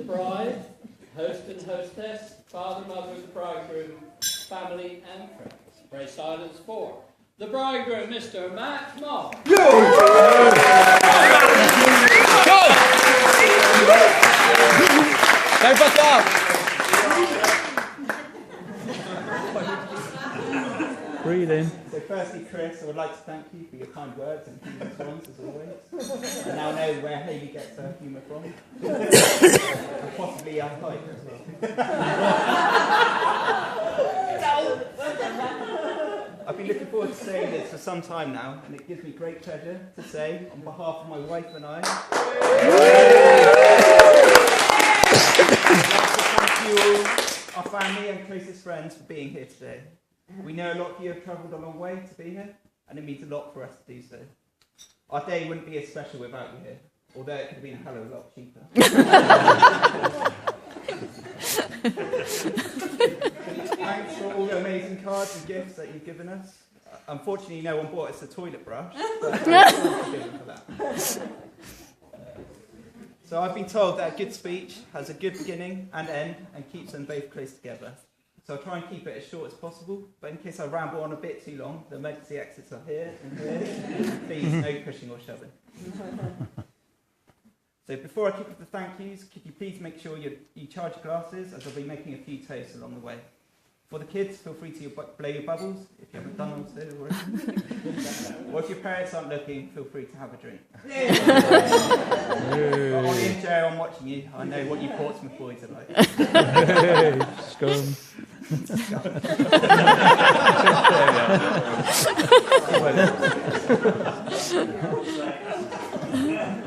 bride, host and hostess, father, mother of the bridegroom, family and friends. Pray silence for the bridegroom, Mr. Matt Mogg. Don't bust up! Breathe in. So firstly, Chris, I would like to thank you for your kind words and humour response, as always. I now know where Hayley gets her humour from. And possibly our height as well. I've been looking forward to saying this for some time now, and it gives me great pleasure to say, on behalf of my wife and I, thank you all, our family and closest friends, for being here today. We know a lot of you have travelled a long way to be here, and it means a lot for us to do so. Our day wouldn't be as special without you here, although it could have been a hell of a lot cheaper. Thanks for all the amazing cards and gifts that you've given us. Unfortunately, no one bought us a toilet brush, but for that. So I've been told that a good speech has a good beginning and end and keeps them both close together. So I'll try and keep it as short as possible, but in case I ramble on a bit too long, the emergency exits are here and here. Please, no pushing or shoving. So before I kick off the thank yous, could you please make sure you charge your glasses, as I'll be making a few toasts along the way. For the kids, feel free to blow your bubbles, if you haven't done so already. Or if your parents aren't looking, feel free to have a drink. But Ollie and Joe, I'm watching you. I know what you Portsmouth boys are like. Scum.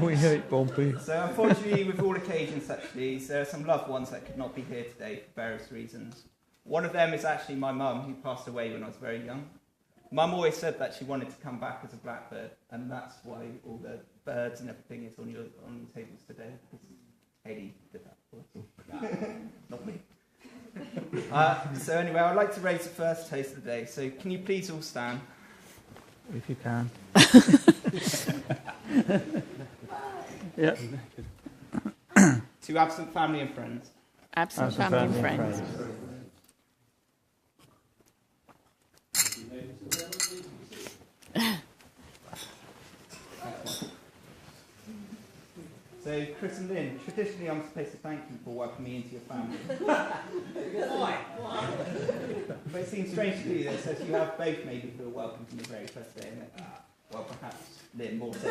We hate Bumpy. So unfortunately, with all occasions such as these, there are some loved ones that could not be here today for various reasons. One of them is actually my mum, who passed away when I was very young. Mum always said that she wanted to come back as a blackbird, and that's why all the birds and everything is on your tables today, because Hayley did that for us. Not me. So anyway, I'd like to raise the first toast of the day. So can you please all stand? If you can. Yeah. To absent family and friends. Absent family and friends. So, Chris and Lynn, traditionally I'm supposed to thank you for welcoming me into your family. But it seems strange to do this, as you have both made me feel welcome from the very first day. Well, perhaps Lynn more so.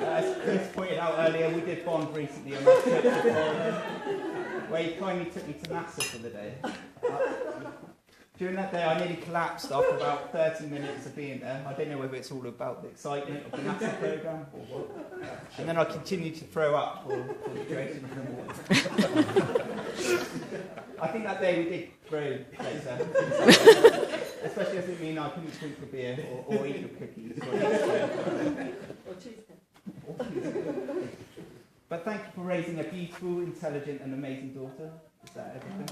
As Chris pointed out earlier, we did bond recently on our trip to Florida, where he kindly took me to NASA for the day. During that day, I nearly collapsed after about 30 minutes of being there. I don't know whether it's all about the excitement of the NASA program or what. And then I continued to throw up for the duration of the morning. I think that day we did grow later. Especially as it means I couldn't drink a beer or eat the cookies. Or cheesecake. But thank you for raising a beautiful, intelligent and amazing daughter. Is that everything?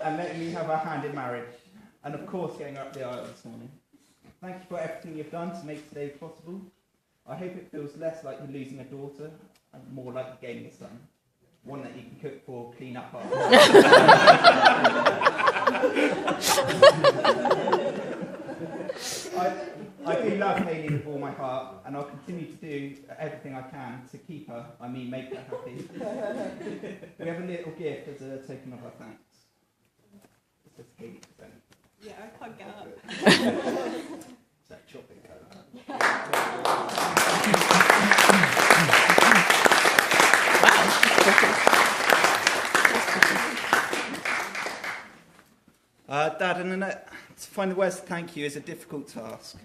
And letting me have our hand in marriage, and of course getting her up the aisle this morning. Thank you for everything you've done to make today possible. I hope it feels less like you're losing a daughter and more like you're gaining a son, one that you can cook for, clean up after. I do love Hayley with all my heart, and I'll continue to do everything I can to keep her, make her happy. We have a little gift as a token of our thanks. It's just Hayley present. Yeah, I can't get up. Is that chopping? Dad and Annette, to find the words to thank you is a difficult task.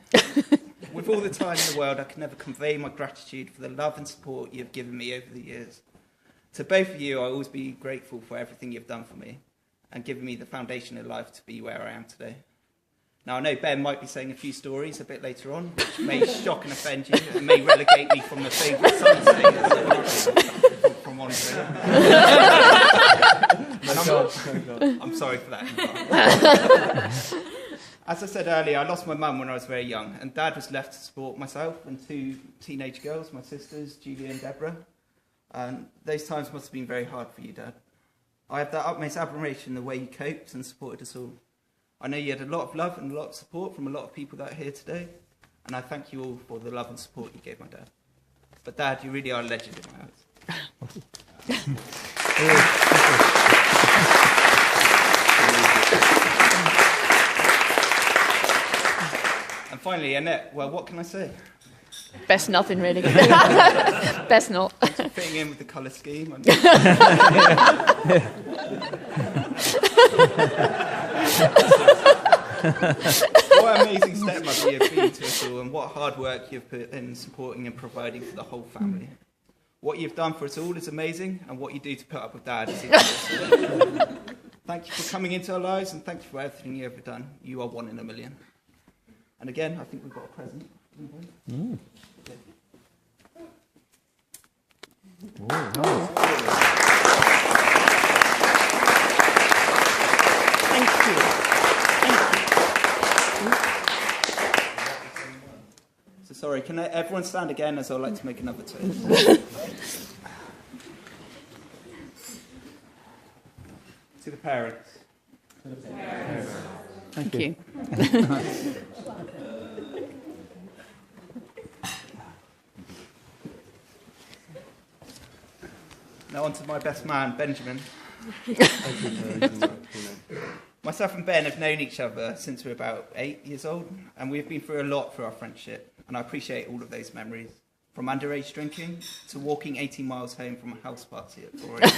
With all the time in the world, I can never convey my gratitude for the love and support you have given me over the years. To both of you, I'll always be grateful for everything you've done for me and given me the foundation of life to be where I am today. Now, I know Ben might be saying a few stories a bit later on, which may shock and offend you and may relegate me from the favourite son status from one to I'm sorry for that. As I said earlier, I lost my mum when I was very young, and Dad was left to support myself and 2 teenage girls, my sisters, Julia and Deborah. And those times must have been very hard for you, Dad. I have the utmost admiration the way you coped and supported us all. I know you had a lot of love and a lot of support from a lot of people that are here today, and I thank you all for the love and support you gave my dad. But Dad, you really are a legend in my eyes. And finally, Annette, well, what can I say? Best nothing, really. Best not. Thanks for fitting in with the colour scheme. What an amazing stepmother you've been to us all, and what hard work you've put in supporting and providing for the whole family. What you've done for us all is amazing, and what you do to put up with Dad is awesome. Thank you for coming into our lives, and thank you for everything you've ever done. You are 1 in a million. And again, I think we've got a present. Mm. Thank you. So sorry, can everyone stand again as I'd like to make another toast? To the parents. Thank you. Now on to my best man, Benjamin. Myself and Ben have known each other since we were about 8 years old, and we've been through a lot for our friendship, and I appreciate all of those memories. From underage drinking, to walking 18 miles home from a house party at 4 a.m,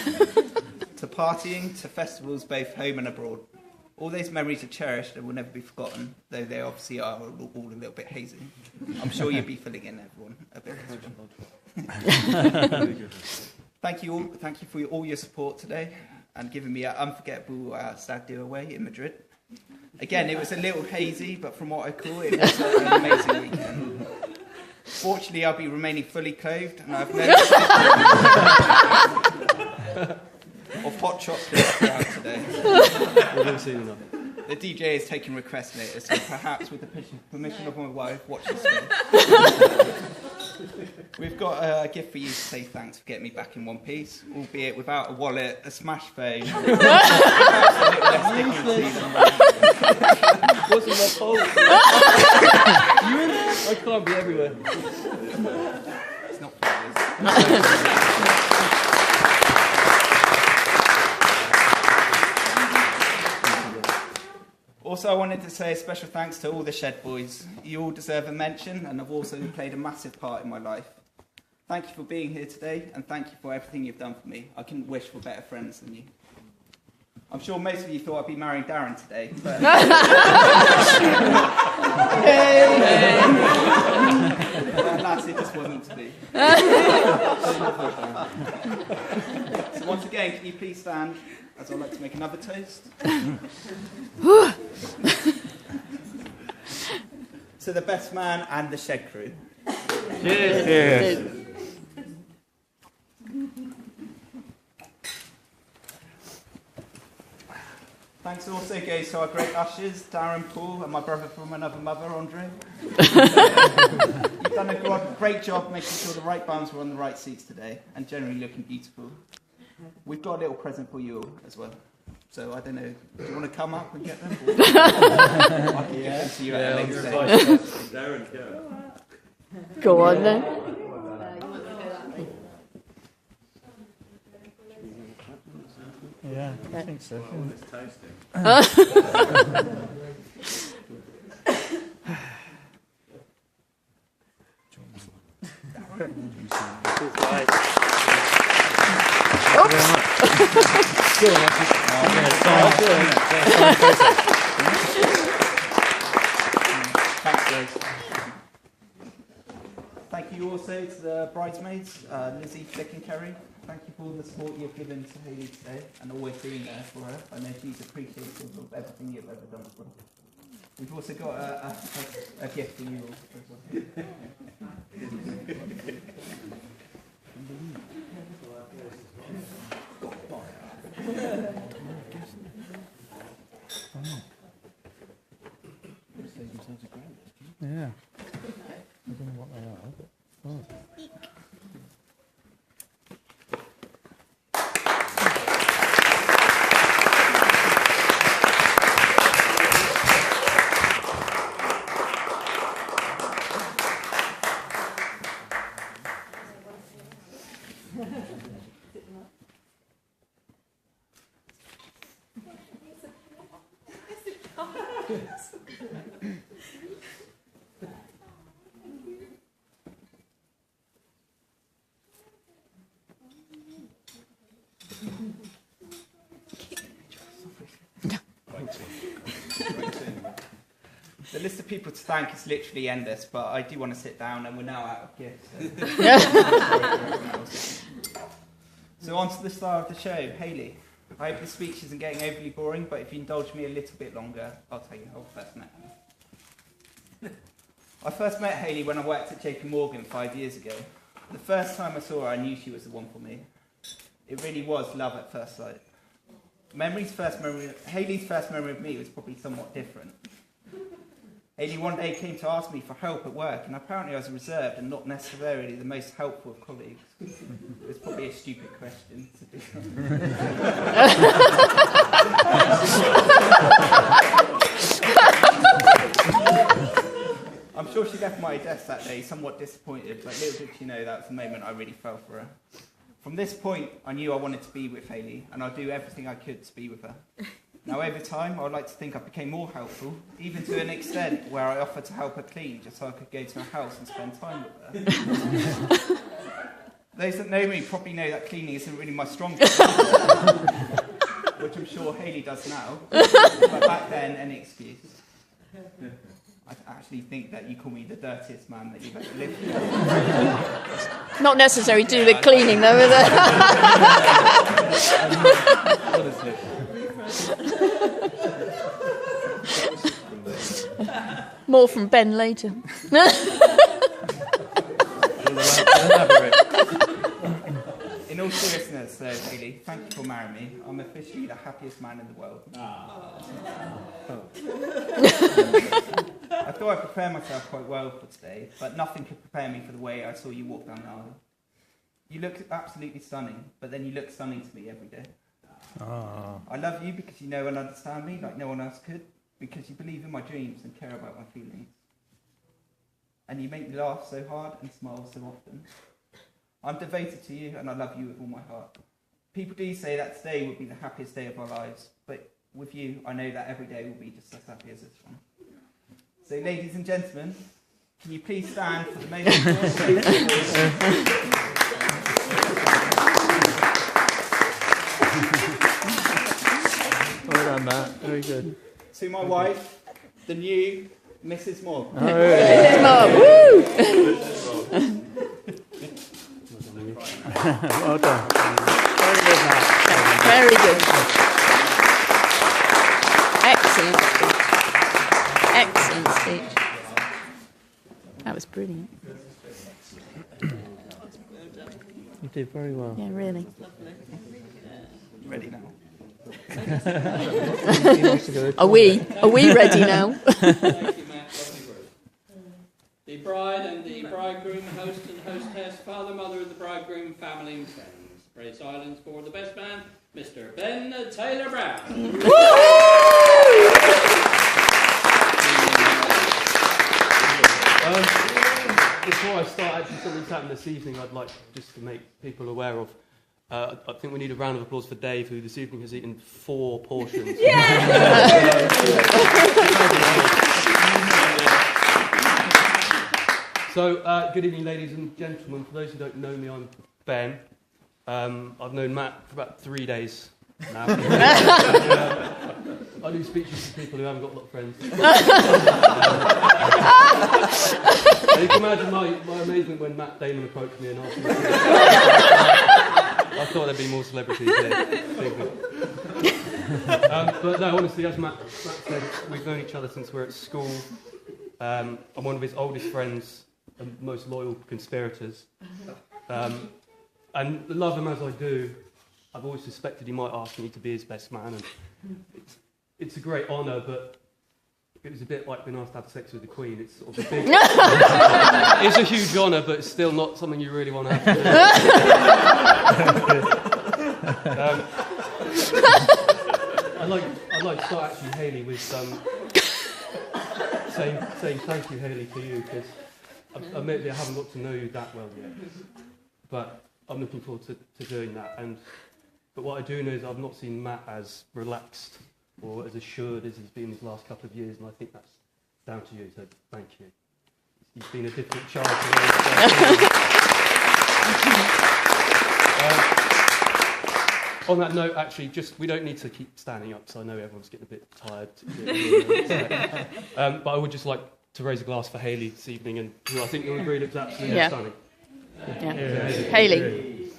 to partying, to festivals both home and abroad. All those memories are cherished and will never be forgotten, though they obviously are all a little bit hazy. I'm sure you'll be filling in everyone a bit later. Thank you for all your support today and giving me an unforgettable stag do away in Madrid. Again, it was a little hazy, but from what I call it was an amazing weekend. Fortunately, I'll be remaining fully clothed, and I've no of hot chocolate throughout today. The DJ is taking requests later, so perhaps with the permission of my wife, watch this space. We've got a gift for you to say thanks for getting me back in one piece, albeit without a wallet, a smash phone. Wasn't my fault. You in there? I can't be everywhere. It's not fair. Also, I wanted to say a special thanks to all the Shed boys. You all deserve a mention and have also played a massive part in my life. Thank you for being here today, and thank you for everything you've done for me. I couldn't wish for better friends than you. I'm sure most of you thought I'd be marrying Darren today, but... Alas, it just wasn't to be. So once again, can you please stand, as I'd like to make another toast? To the best man and the Shed crew. Cheers. Cheers. Thanks also goes to our great ushers, Darren, Paul, and my brother from another mother, Andre. You've done a great job making sure the right bums were on the right seats today, and generally looking beautiful. We've got a little present for you all as well. So I don't know, do you want to come up and get them? I can give them to you at a later stage. Darren, go. Go on then. Yeah, I think so. It's tasty. Thanks, guys. Thank you also to the bridesmaids, Lizzie, Flick and Kerry. Thank you for all the support you've given to Hayley today and always being there for her. I know she's appreciative of everything you've ever done for her. We've also got a gift for you all as well. Yeah. I don't know what they are, but... Oh. The list of people to thank is literally endless, but I do want to sit down, and we're now out of gifts. So on to the star of the show, Hayley. I hope the speech isn't getting overly boring, but if you indulge me a little bit longer, I'll tell you how I first met her. I first met Hayley when I worked at Mogg 5 years ago. The first time I saw her, I knew she was the one for me. It really was love at first sight. Hayley's first memory of me was probably somewhat different. Hayley one day came to ask me for help at work, and apparently I was reserved and not necessarily the most helpful of colleagues. It was probably a stupid question to do. I'm sure she left my desk that day somewhat disappointed, but little did she know that was the moment I really fell for her. From this point, I knew I wanted to be with Hayley, and I'd do everything I could to be with her. Now, over time, I would like to think I became more helpful, even to an extent where I offered to help her clean, just so I could go to her house and spend time with her. Those that know me probably know that cleaning isn't really my strong point, which I'm sure Hayley does now, but back then, any excuse. I actually think that you call me the dirtiest man that you've ever lived with. Not necessary to do the cleaning, though, is it? More from Ben later. In all seriousness, though, Hayley, thank you for marrying me. I'm officially the happiest man in the world. I thought I'd prepare myself quite well for today, but nothing could prepare me for the way I saw you walk down the aisle. You look absolutely stunning, but then you look stunning to me every day. I love you because you know and understand me like no one else could, because you believe in my dreams and care about my feelings. And you make me laugh so hard and smile so often. I'm devoted to you and I love you with all my heart. People do say that today will be the happiest day of our lives, but with you, I know that every day will be just as happy as this one. So, ladies and gentlemen, can you please stand for the most important Well done, Matt. Very good. to my wife, the new Mrs. Mogg. Oh, yeah. Woo! Well done. Very good, Matt. Very good. Excellent. Excellent speech. That was brilliant. You did very well. Yeah, really. Ready now. Are we ready now? Thank you, Matt. Lovely work. The bride and the bridegroom, host and hostess, father, mother of the bridegroom, family and friends. Pray silence for the best man, Mr. Ben Taylor Brown. Before I start, actually something's happened this evening I'd like just to make people aware of. I think we need a round of applause for Dave, who this evening has eaten 4 portions. So, good evening, ladies and gentlemen. For those who don't know me, I'm Ben. I've known Matt for about 3 days now. I do speeches to people who haven't got a lot of friends. You can imagine my amazement when Matt Damon approached me and asked me. I thought there'd be more celebrities here. But no, honestly, as Matt said, we've known each other since we were at school. I'm one of his oldest friends and most loyal conspirators. And love him as I do, I've always suspected he might ask me to be his best man. And it's a great honour, but it was a bit like being asked to have sex with the Queen. It's sort of a big... it's a huge honour, but it's still not something you really want to have to do. I'd like to start actually, Hayley, with saying thank you, Hayley, to you, because admittedly I haven't got to know you that well yet, but I'm looking forward to doing that. But what I do know is I've not seen Matt as relaxed or as assured as he's been these last couple of years, and I think that's down to you, so thank you. He's been a difficult child to raise. On that note, actually, we don't need to keep standing up, so I know everyone's getting a bit tired. But I would just like to raise a glass for Hayley this evening, and who I think you'll agree looks absolutely stunning. Yeah. Hayley.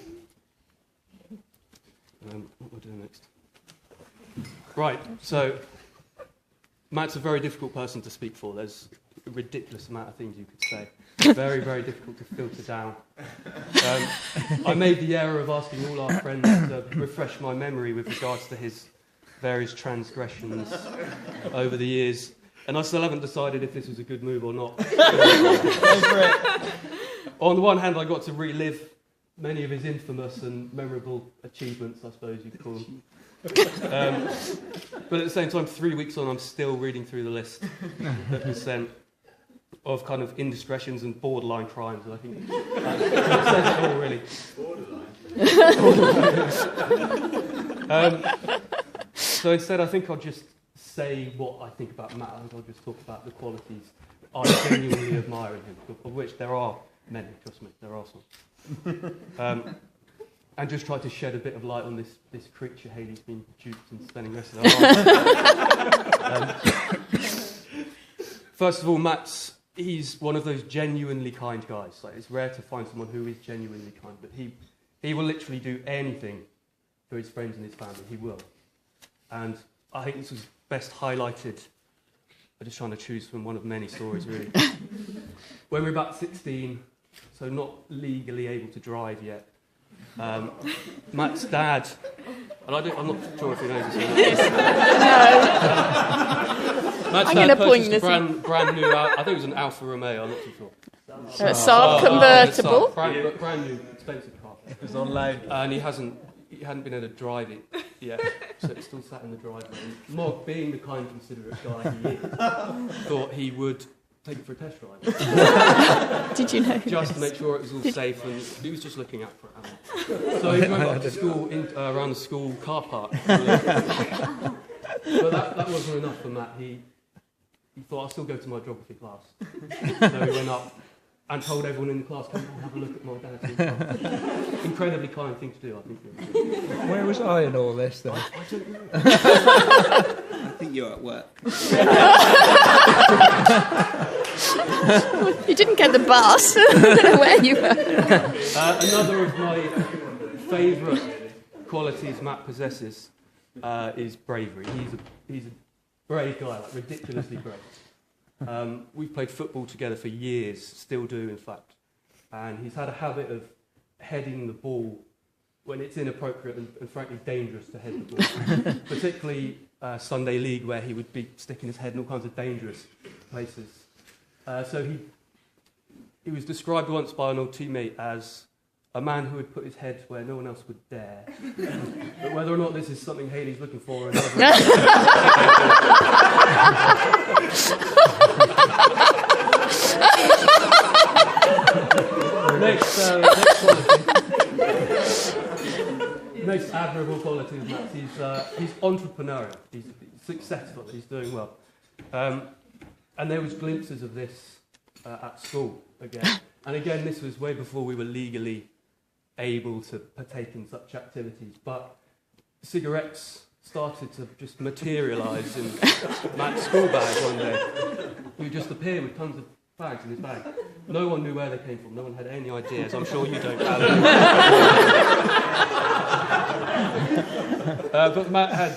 What we're doing next? Right, so Matt's a very difficult person to speak for. There's a ridiculous amount of things you could say. Very, very difficult to filter down. I made the error of asking all our friends to refresh my memory with regards to his various transgressions over the years, and I still haven't decided if this was a good move or not. On the one hand, I got to relive many of his infamous and memorable achievements, I suppose you'd call them. But at the same time, 3 weeks on, I'm still reading through the list that was sent of kind of indiscretions and borderline crimes. And I think that says it all, really. So instead, I think I'll just say what I think about Matt. I think I'll just talk about the qualities I genuinely admire in him, of which there are many, trust me, there are some. And just try to shed a bit of light on this creature Hayley's been duped and spending the rest of her life. First of all, he's one of those genuinely kind guys. Like, it's rare to find someone who is genuinely kind, but he will literally do anything for his friends and his family. He will. And I think this was best highlighted, I'm just trying to choose from one of many stories, really. When we were about 16, so not legally able to drive yet, Matt's dad, and I'm not sure if he knows this or not. Matt's dad purchased a brand new, I think it was an Alfa Romeo, I'm not too sure. A Saab convertible. Brand new, expensive car. It was on loan. And he hadn't been able to drive it yet, so it still sat in the driveway. And Mogg, being the kind, considerate guy he is, thought he would take it for a test drive. Did you know? Just to make sure it was all safe, and he was just looking out for it. So he went up to school, around the school car park. But that wasn't enough for Matt. He thought, I'll still go to my geography class. So he went up and told everyone in the class, come and have a look at my dad's car. Incredibly kind thing to do, I think. Where was I in all this, then? I don't know. I think you're at work. You didn't get the bus. I don't know where you were. Another of my favourite qualities Matt possesses is bravery. He's a brave guy, like ridiculously brave. We've played football together for years, still do in fact, and he's had a habit of heading the ball when it's inappropriate and frankly dangerous to head the ball, particularly Sunday League, where he would be sticking his head in all kinds of dangerous places. So he was described once by an old teammate as a man who would put his head where no one else would dare. But whether or not this is something Hayley's looking for, next admirable quality of Matt, he's entrepreneurial, he's successful, he's doing well. And there was glimpses of this at school again. And again, this was way before we were legally able to partake in such activities. But cigarettes started to just materialise in Matt's school bag one day. He would just appear with tons of fags in his bag. No one knew where they came from. No one had any ideas. I'm sure you don't, Alan. But Matt had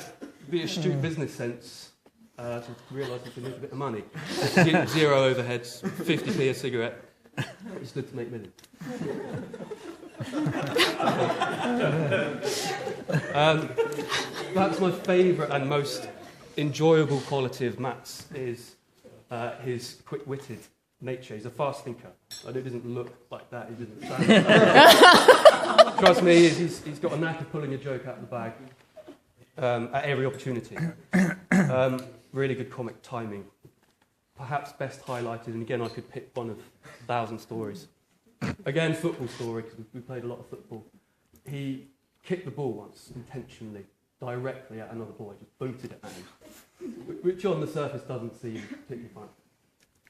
the astute business sense to realise he could make a bit of money. 0 overheads, 50p a cigarette. It's good to make millions. Perhaps my favourite and most enjoyable quality of Matt's is his quick-witted nature. He's a fast thinker. But it doesn't look like that. He doesn't sound like that. Trust me, he's got a knack of pulling a joke out of the bag at every opportunity. Really good comic timing. Perhaps best highlighted, and again I could pick one of 1,000 stories. Again, football story, because we played a lot of football. He kicked the ball once, intentionally, directly at another boy, just booted it at him, which on the surface doesn't seem particularly funny.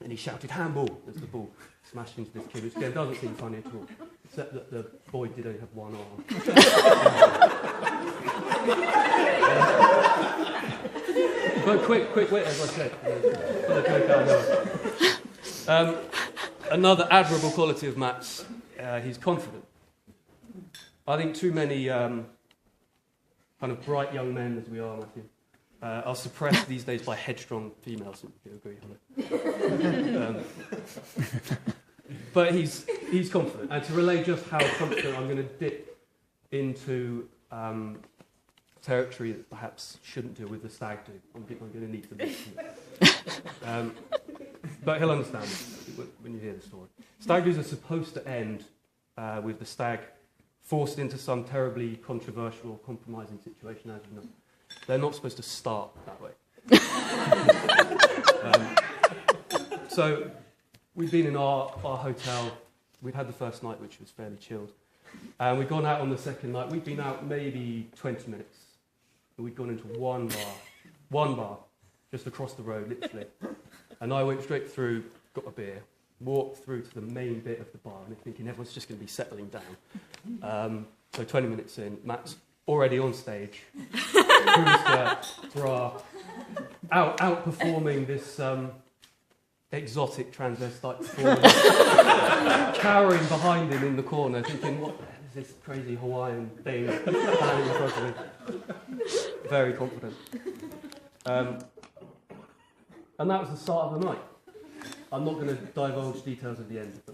And he shouted, "Handball," as the ball smashed into this kid, which again doesn't seem funny at all, except that the boy did only have one arm. But quick wit, as I said. Another admirable quality of Matt's, he's confident. I think too many kind of bright young men, as we are, Matthew, are suppressed these days by headstrong females. If you agree on it. But he's confident. And to relay just how confident, I'm going to dip into territory that perhaps shouldn't deal with the stag do. I'm going to need to mention it. But he'll understand it when you hear the story. Stag do's are supposed to end with the stag forced into some terribly controversial or compromising situation, as you know. They're not supposed to start that way. So we've been in our hotel. We'd had the first night, which was fairly chilled. And we'd gone out on the second night. We'd been out maybe 20 minutes. And we'd gone into one bar, just across the road, literally. And I went straight through, got a beer, walked through to the main bit of the bar, and thinking everyone's just going to be settling down. So 20 minutes in, Matt's already on stage, bra, outperforming this exotic transvestite performer, cowering behind him in the corner, thinking, what is this crazy Hawaiian thing standing in front of me? Very confident. And that was the start of the night. I'm not going to divulge details of the end of the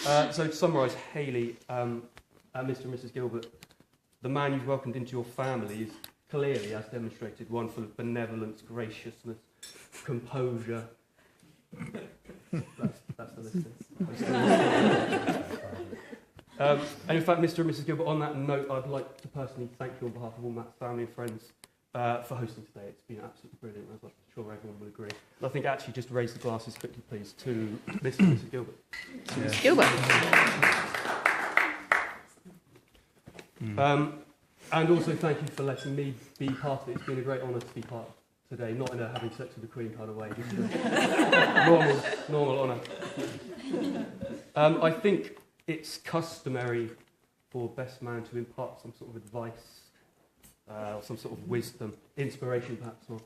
night. So to summarise, Hayley, Mr. and Mrs. Gilbert, the man you've welcomed into your family is clearly, as demonstrated, one full of benevolence, graciousness, composure. That's the listing. And in fact, Mr. and Mrs. Gilbert, on that note, I'd like to personally thank you on behalf of all Matt's family and friends for hosting today. It's been absolutely brilliant. I'm sure everyone will agree. And I think actually just raise the glasses quickly, please, to Mr. and Mrs. Gilbert. Yeah. Gilbert. And also thank you for letting me be part of it. It's been a great honour to be part of today, not in a having sex with the Queen kind of way, just a normal honour. I think it's customary for best man to impart some sort of advice, or some sort of wisdom, inspiration perhaps, or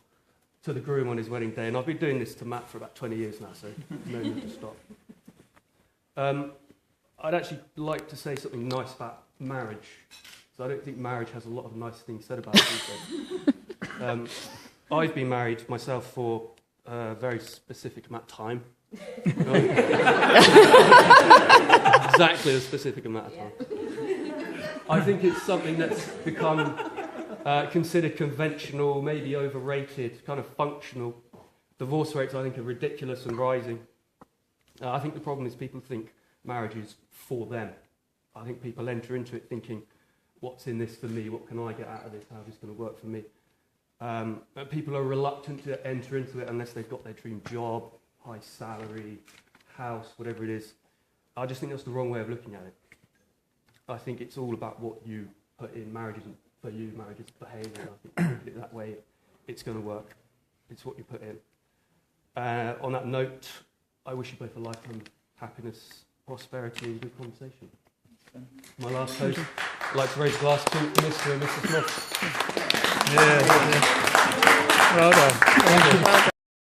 to the groom on his wedding day. And I've been doing this to Matt for about 20 years now, so no need to stop. I'd actually like to say something nice about marriage. So I don't think marriage has a lot of nice things said about it these days. I've been married myself for a very specific amount of time. Exactly a specific amount of time. I think it's something that's become considered conventional, maybe overrated, kind of functional. Divorce rates, I think, are ridiculous and rising. I think the problem is people think marriage is for them. I think people enter into it thinking, what's in this for me? What can I get out of this? How is this going to work for me? People are reluctant to enter into it unless they've got their dream job, high salary, house, whatever it is. I just think that's the wrong way of looking at it. I think it's all about what you put in. Marriage isn't for you, marriage is for Hayley. I think if you look at it that way, it's going to work. It's what you put in. On that note, I wish you both a lifetime of happiness, prosperity and good conversation. My last toast, I'd like to raise a glass to Mr. and Mrs. Mogg. Yeah. Well done. Thank you.